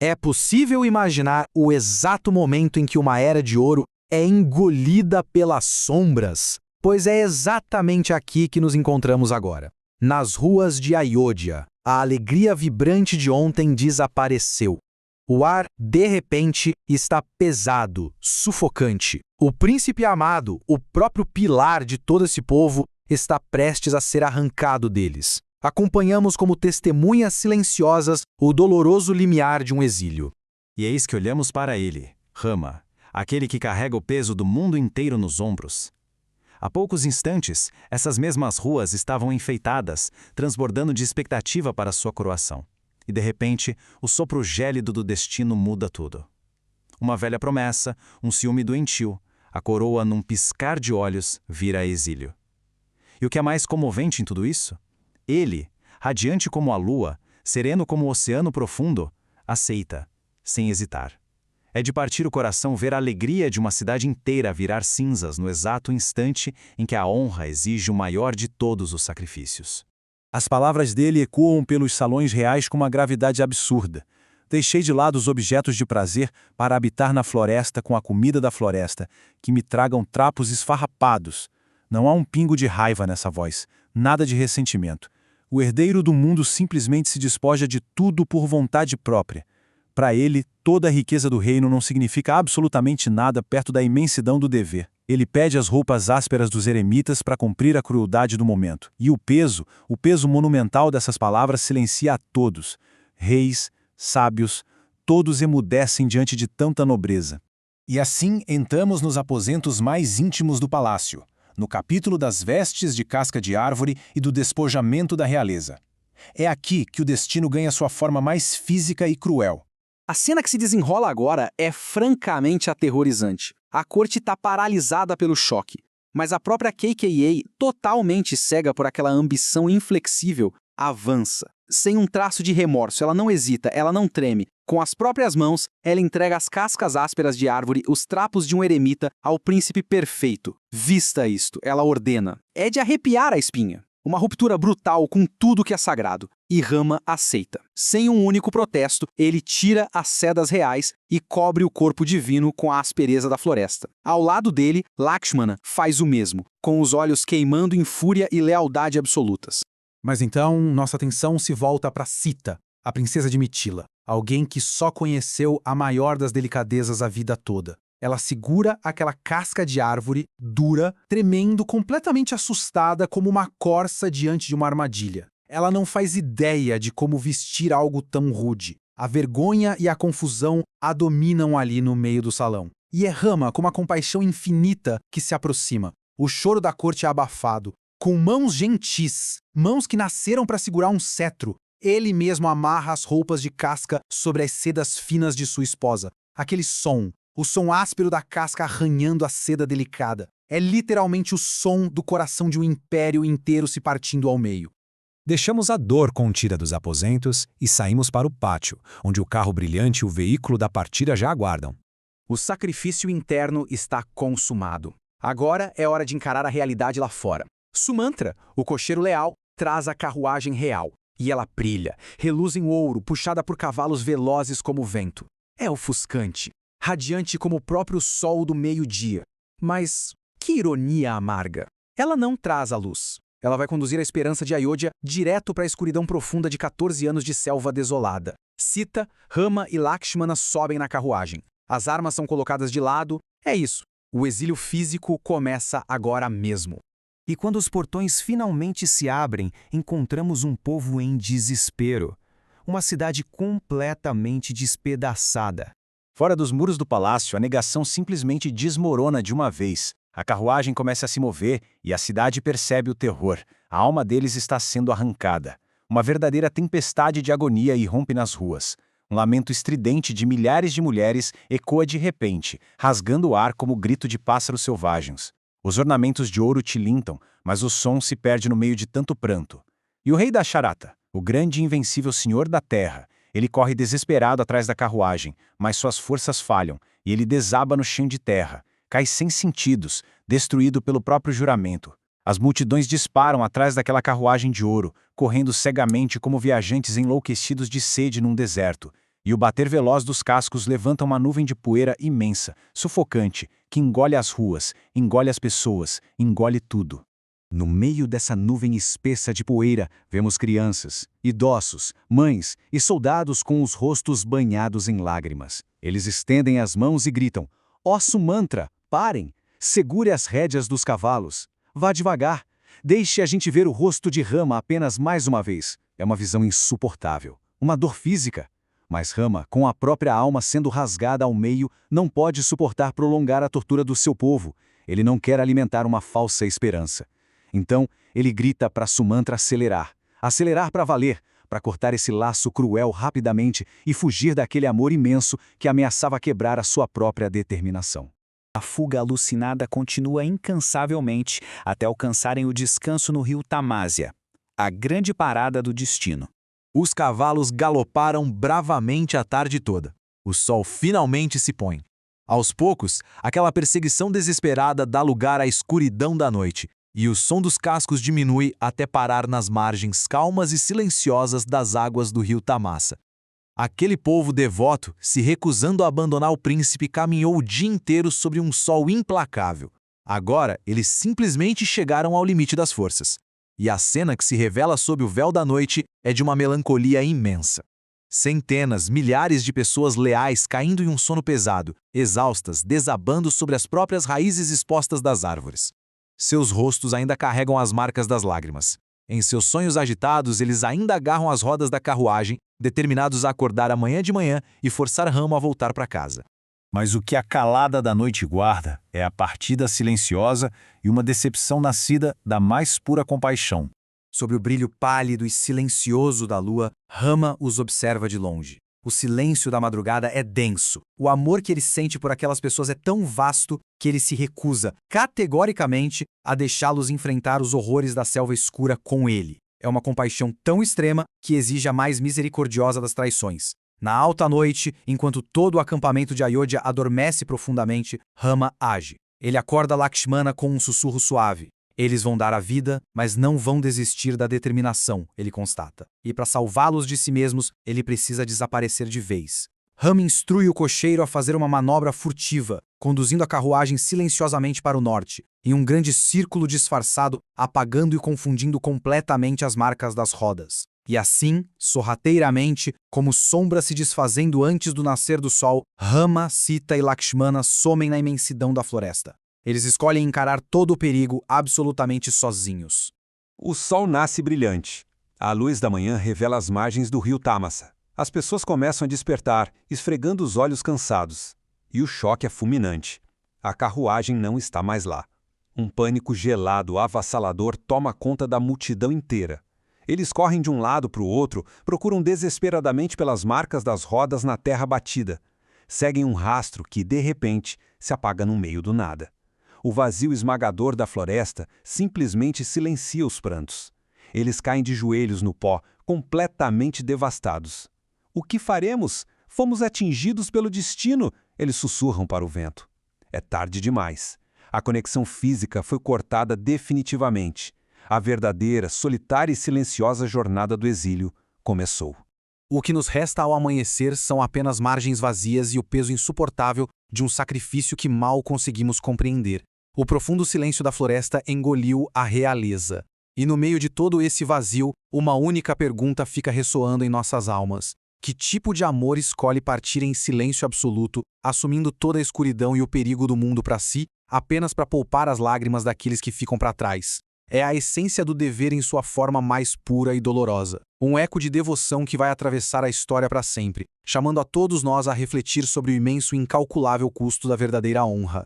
É possível imaginar o exato momento em que uma era de ouro é engolida pelas sombras, pois é exatamente aqui que nos encontramos agora. Nas ruas de Ayodhya, a alegria vibrante de ontem desapareceu. O ar, de repente, está pesado, sufocante. O príncipe amado, o próprio pilar de todo esse povo, está prestes a ser arrancado deles. Acompanhamos como testemunhas silenciosas o doloroso limiar de um exílio. E eis que olhamos para ele, Rama, aquele que carrega o peso do mundo inteiro nos ombros. Há poucos instantes, essas mesmas ruas estavam enfeitadas, transbordando de expectativa para sua coroação. E de repente, o sopro gélido do destino muda tudo. Uma velha promessa, um ciúme doentio, a coroa num piscar de olhos vira exílio. E o que é mais comovente em tudo isso? Ele, radiante como a lua, sereno como o oceano profundo, aceita, sem hesitar. É de partir o coração ver a alegria de uma cidade inteira virar cinzas no exato instante em que a honra exige o maior de todos os sacrifícios. As palavras dele ecoam pelos salões reais com uma gravidade absurda. Deixei de lado os objetos de prazer para habitar na floresta com a comida da floresta, que me tragam trapos esfarrapados. Não há um pingo de raiva nessa voz, nada de ressentimento. O herdeiro do mundo simplesmente se despoja de tudo por vontade própria. Para ele, toda a riqueza do reino não significa absolutamente nada perto da imensidão do dever. Ele pede as roupas ásperas dos eremitas para cumprir a crueldade do momento. E o peso monumental dessas palavras silencia a todos. Reis, sábios, todos emudecem diante de tanta nobreza. E assim entramos nos aposentos mais íntimos do palácio, no capítulo das vestes de casca de árvore e do despojamento da realeza. É aqui que o destino ganha sua forma mais física e cruel. A cena que se desenrola agora é francamente aterrorizante. A corte está paralisada pelo choque, mas a própria KKA, totalmente cega por aquela ambição inflexível, avança. Sem um traço de remorso, ela não hesita, ela não treme. Com as próprias mãos, ela entrega as cascas ásperas de árvore, os trapos de um eremita, ao príncipe perfeito. Vista isto, ela ordena. É de arrepiar a espinha. Uma ruptura brutal com tudo que é sagrado. E Rama aceita. Sem um único protesto, ele tira as sedas reais e cobre o corpo divino com a aspereza da floresta. Ao lado dele, Lakshmana faz o mesmo, com os olhos queimando em fúria e lealdade absolutas. Mas então, nossa atenção se volta para Sita, a princesa de Mithila, alguém que só conheceu a maior das delicadezas a vida toda. Ela segura aquela casca de árvore, dura, tremendo, completamente assustada como uma corça diante de uma armadilha. Ela não faz ideia de como vestir algo tão rude. A vergonha e a confusão a dominam ali no meio do salão. E é Rama com uma compaixão infinita que se aproxima. O choro da corte é abafado. Com mãos gentis, mãos que nasceram para segurar um cetro, ele mesmo amarra as roupas de casca sobre as sedas finas de sua esposa. Aquele som, o som áspero da casca arranhando a seda delicada. É literalmente o som do coração de um império inteiro se partindo ao meio. Deixamos a dor contida dos aposentos e saímos para o pátio, onde o carro brilhante e o veículo da partida já aguardam. O sacrifício interno está consumado. Agora é hora de encarar a realidade lá fora. Sumantra, o cocheiro leal, traz a carruagem real. E ela brilha, reluz em ouro, puxada por cavalos velozes como o vento. É ofuscante, radiante como o próprio sol do meio-dia. Mas que ironia amarga! Ela não traz a luz. Ela vai conduzir a esperança de Ayodhya direto para a escuridão profunda de 14 anos de selva desolada. Sita, Rama e Lakshmana sobem na carruagem. As armas são colocadas de lado. É isso. O exílio físico começa agora mesmo. E quando os portões finalmente se abrem, encontramos um povo em desespero. Uma cidade completamente despedaçada. Fora dos muros do palácio, a negação simplesmente desmorona de uma vez. A carruagem começa a se mover e a cidade percebe o terror. A alma deles está sendo arrancada. Uma verdadeira tempestade de agonia irrompe nas ruas. Um lamento estridente de milhares de mulheres ecoa de repente, rasgando o ar como grito de pássaros selvagens. Os ornamentos de ouro tilintam, mas o som se perde no meio de tanto pranto. E o rei da Charata, o grande e invencível senhor da terra, ele corre desesperado atrás da carruagem, mas suas forças falham e ele desaba no chão de terra. Cai sem sentidos, destruído pelo próprio juramento. As multidões disparam atrás daquela carruagem de ouro, correndo cegamente como viajantes enlouquecidos de sede num deserto. E o bater veloz dos cascos levanta uma nuvem de poeira imensa, sufocante, que engole as ruas, engole as pessoas, engole tudo. No meio dessa nuvem espessa de poeira, vemos crianças, idosos, mães e soldados com os rostos banhados em lágrimas. Eles estendem as mãos e gritam: "Ó Sumantra, parem! Segure as rédeas dos cavalos! Vá devagar! Deixe a gente ver o rosto de Rama apenas mais uma vez." É uma visão insuportável, uma dor física. Mas Rama, com a própria alma sendo rasgada ao meio, não pode suportar prolongar a tortura do seu povo. Ele não quer alimentar uma falsa esperança. Então, ele grita para Sumantra acelerar. Acelerar para valer, para cortar esse laço cruel rapidamente e fugir daquele amor imenso que ameaçava quebrar a sua própria determinação. A fuga alucinada continua incansavelmente até alcançarem o descanso no rio Tamásia, a grande parada do destino. Os cavalos galoparam bravamente a tarde toda. O sol finalmente se põe. Aos poucos, aquela perseguição desesperada dá lugar à escuridão da noite, e o som dos cascos diminui até parar nas margens calmas e silenciosas das águas do rio Tamassa. Aquele povo devoto, se recusando a abandonar o príncipe, caminhou o dia inteiro sob um sol implacável. Agora, eles simplesmente chegaram ao limite das forças. E a cena que se revela sob o véu da noite é de uma melancolia imensa. Centenas, milhares de pessoas leais caindo em um sono pesado, exaustas, desabando sobre as próprias raízes expostas das árvores. Seus rostos ainda carregam as marcas das lágrimas. Em seus sonhos agitados, eles ainda agarram as rodas da carruagem, determinados a acordar amanhã de manhã e forçar Rama a voltar para casa. Mas o que a calada da noite guarda é a partida silenciosa e uma decepção nascida da mais pura compaixão. Sobre o brilho pálido e silencioso da lua, Rama os observa de longe. O silêncio da madrugada é denso. O amor que ele sente por aquelas pessoas é tão vasto que ele se recusa, categoricamente, a deixá-los enfrentar os horrores da selva escura com ele. É uma compaixão tão extrema que exige a mais misericordiosa das traições. Na alta noite, enquanto todo o acampamento de Ayodhya adormece profundamente, Rama age. Ele acorda Lakshmana com um sussurro suave. Eles vão dar a vida, mas não vão desistir da determinação, ele constata. E para salvá-los de si mesmos, ele precisa desaparecer de vez. Rama instrui o cocheiro a fazer uma manobra furtiva, conduzindo a carruagem silenciosamente para o norte, em um grande círculo disfarçado, apagando e confundindo completamente as marcas das rodas. E assim, sorrateiramente, como sombra se desfazendo antes do nascer do sol, Rama, Sita e Lakshmana somem na imensidão da floresta. Eles escolhem encarar todo o perigo absolutamente sozinhos. O sol nasce brilhante. A luz da manhã revela as margens do rio Tamassa. As pessoas começam a despertar, esfregando os olhos cansados. E o choque é fulminante. A carruagem não está mais lá. Um pânico gelado, avassalador, toma conta da multidão inteira. Eles correm de um lado para o outro, procuram desesperadamente pelas marcas das rodas na terra batida. Seguem um rastro que, de repente, se apaga no meio do nada. O vazio esmagador da floresta simplesmente silencia os prantos. Eles caem de joelhos no pó, completamente devastados. O que faremos? Fomos atingidos pelo destino, eles sussurram para o vento. É tarde demais. A conexão física foi cortada definitivamente. A verdadeira, solitária e silenciosa jornada do exílio começou. O que nos resta ao amanhecer são apenas margens vazias e o peso insuportável de um sacrifício que mal conseguimos compreender. O profundo silêncio da floresta engoliu a realeza. E no meio de todo esse vazio, uma única pergunta fica ressoando em nossas almas. Que tipo de amor escolhe partir em silêncio absoluto, assumindo toda a escuridão e o perigo do mundo para si, apenas para poupar as lágrimas daqueles que ficam para trás? É a essência do dever em sua forma mais pura e dolorosa. Um eco de devoção que vai atravessar a história para sempre, chamando a todos nós a refletir sobre o imenso e incalculável custo da verdadeira honra.